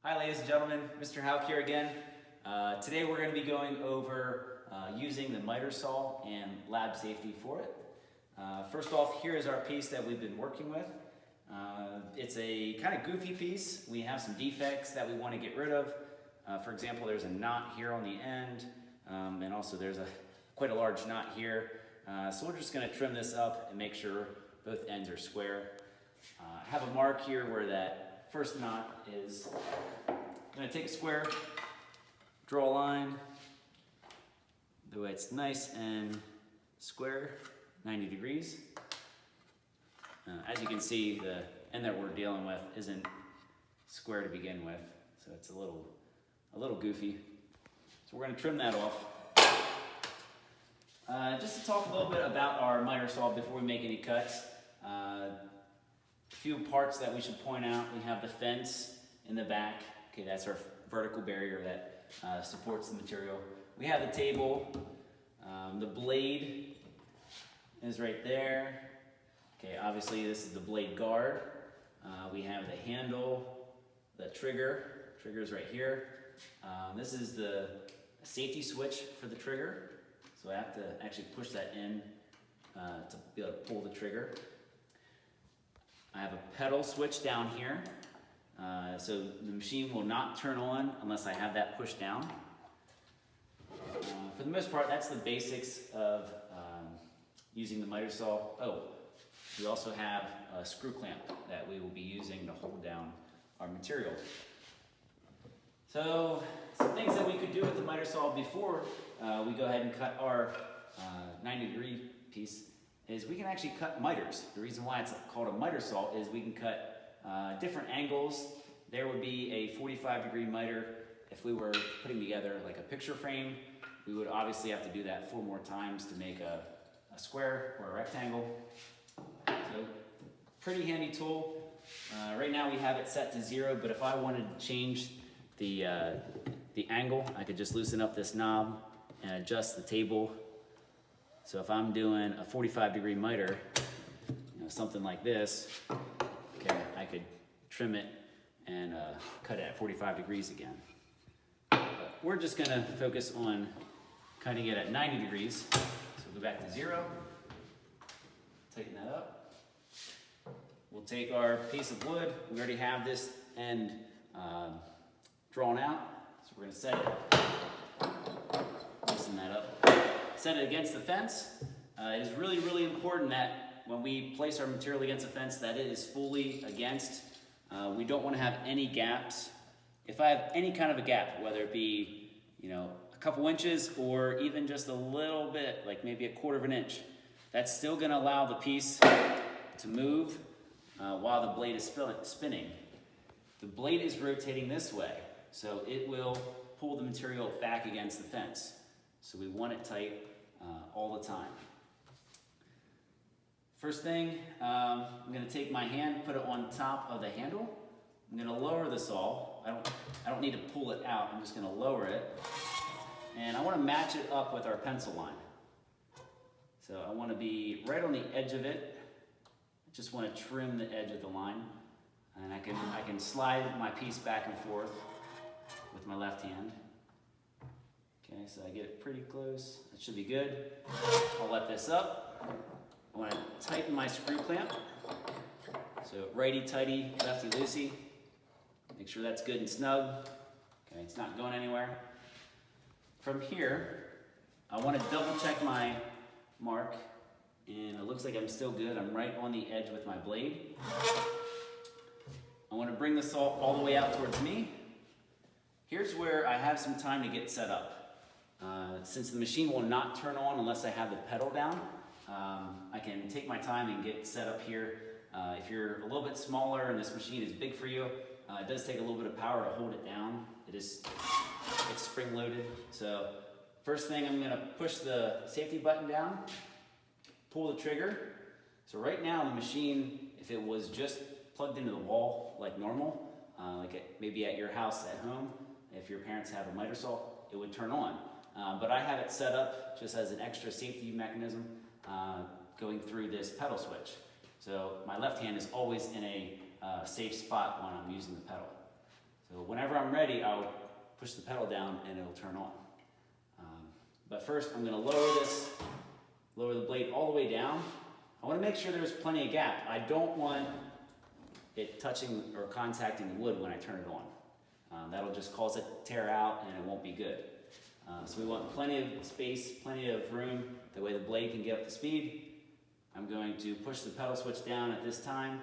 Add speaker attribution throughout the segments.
Speaker 1: Hi ladies and gentlemen, Mr. Hauk here again. Today we're going to be going over using the miter saw and lab safety for it. First off, here is our piece that we've been working with. It's a kind of goofy piece. We have some defects that we want to get rid of. For example, there's a knot here on the end, and also there's quite a large knot here. So we're just going to trim this up and make sure both ends are square. I have a mark here where that first knot is. I'm going to take a square, draw a line, the way it's nice and square, 90 degrees. As you can see, the end that we're dealing with isn't square to begin with, so it's a little goofy. So we're going to trim that off. Just to talk a little bit about our miter saw before we make any cuts. A few parts that we should point out. We have the fence in the back. Okay, that's our vertical barrier that supports the material. We have the table. The blade is right there. Okay, obviously this is the blade guard. We have the handle, the trigger's right here. This is the safety switch for the trigger. So I have to actually push that in to be able to pull the trigger. I have a pedal switch down here. So the machine will not turn on unless I have that pushed down. For the most part, that's the basics of using the miter saw. Oh, we also have a screw clamp that we will be using to hold down our material. So some things that we could do with the miter saw before we go ahead and cut our 90-degree piece is we can actually cut miters. The reason why it's called a miter saw is we can cut different angles. There would be a 45-degree miter. If we were putting together like a picture frame, we would obviously have to do that 4 more times to make a square or a rectangle. So pretty handy tool. Right now we have it set to 0, but if I wanted to change the angle, I could just loosen up this knob and adjust the table. So if I'm doing a 45-degree miter, something like this, okay, I could trim it and cut it at 45 degrees again. But we're just going to focus on cutting it at 90 degrees. So we'll go back to 0, tighten that up. We'll take our piece of wood. We already have this end drawn out, so we're going to set it, loosen that up. Set it against the fence. It is really, really important that when we place our material against the fence that it is fully against. We don't want to have any gaps. If I have any kind of a gap, whether it be a couple inches or even just a little bit, like maybe 1/4 of an inch, that's still going to allow the piece to move while the blade is spinning. The blade is rotating this way, so it will pull the material back against the fence. So we want it tight all the time. First thing, I'm going to take my hand, put it on top of the handle. I'm going to lower the saw. I don't need to pull it out. I'm just going to lower it. And I want to match it up with our pencil line. So I want to be right on the edge of it. I just want to trim the edge of the line. And I can slide my piece back and forth with my left hand. Okay, so I get it pretty close. That should be good. I'll let this up. I want to tighten my screw clamp. So righty-tighty, lefty-loosey. Make sure that's good and snug. Okay, it's not going anywhere. From here, I want to double-check my mark, and it looks like I'm still good. I'm right on the edge with my blade. I want to bring the saw all the way out towards me. Here's where I have some time to get set up. Since the machine will not turn on unless I have the pedal down, I can take my time and get set up here. If you're a little bit smaller and this machine is big for you, it does take a little bit of power to hold it down. It's spring loaded. So first thing, I'm going to push the safety button down, pull the trigger. So right now the machine, if it was just plugged into the wall like normal, maybe at your house at home, if your parents have a miter saw, it would turn on. But I have it set up just as an extra safety mechanism going through this pedal switch. So my left hand is always in a safe spot when I'm using the pedal. So So whenever I'm ready, I'll push the pedal down and it'll turn on. But first, I'm going to lower the blade all the way down. I want to make sure there's plenty of gap. I don't want it touching or contacting the wood when I turn it on. That'll just cause it to tear out and it won't be good. So we want plenty of space, plenty of room, that way the blade can get up to speed. I'm going to push the pedal switch down at this time.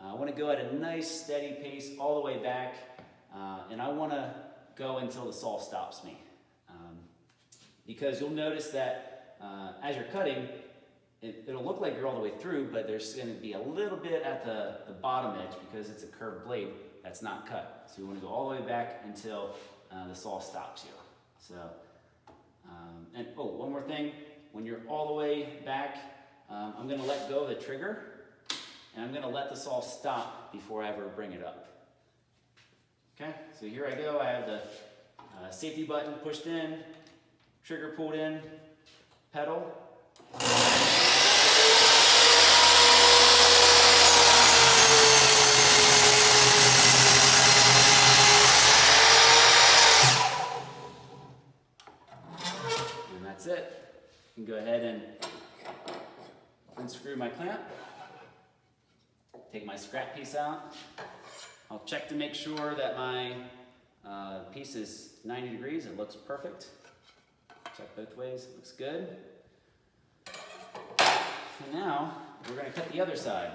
Speaker 1: I want to go at a nice steady pace all the way back, and I want to go until the saw stops me. Because you'll notice that as you're cutting, it'll look like you're all the way through, but there's going to be a little bit at the bottom edge because it's a curved blade that's not cut. So you want to go all the way back until the saw stops you. So, and oh, one more thing, when you're all the way back, I'm going to let go of the trigger, and I'm going to let the saw stop before I ever bring it up. Okay, so here I go. I have the safety button pushed in, trigger pulled in, pedal. And that's it. I can go ahead and unscrew my clamp, take my scrap piece out. I'll check to make sure that my piece is 90 degrees. It looks perfect. Check both ways. It looks good. And now we're going to cut the other side.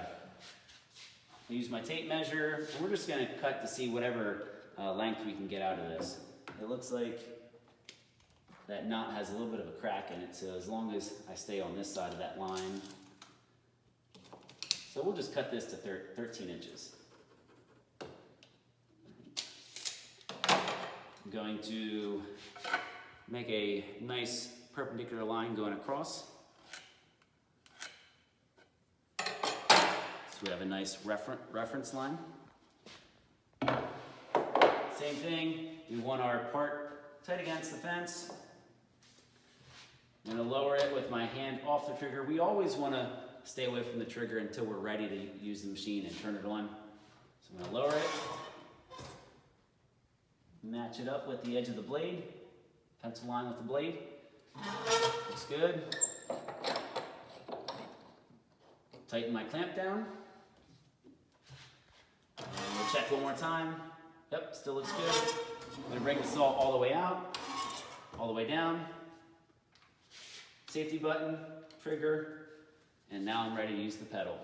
Speaker 1: I'll use my tape measure, and we're just going to cut to see whatever length we can get out of this. It looks like that knot has a little bit of a crack in it, so as long as I stay on this side of that line. So we'll just cut this to 13 inches. I'm going to make a nice perpendicular line going across. So we have a nice reference line. Same thing, we want our part tight against the fence. I'm going to lower it with my hand off the trigger. We always want to stay away from the trigger until we're ready to use the machine and turn it on. So I'm going to lower it. Match it up with the edge of the blade, pencil line with the blade. Looks good. Tighten my clamp down. And we'll check one more time. Yep, still looks good. I'm going to bring the saw all the way out, all the way down. Safety button, trigger, and now I'm ready to use the pedal.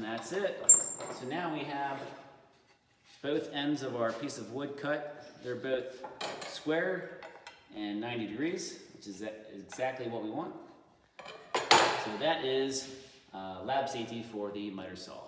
Speaker 1: That's it. So now we have both ends of our piece of wood cut. They're both square and 90 degrees, which is exactly what we want. So that is lab safety for the miter saw.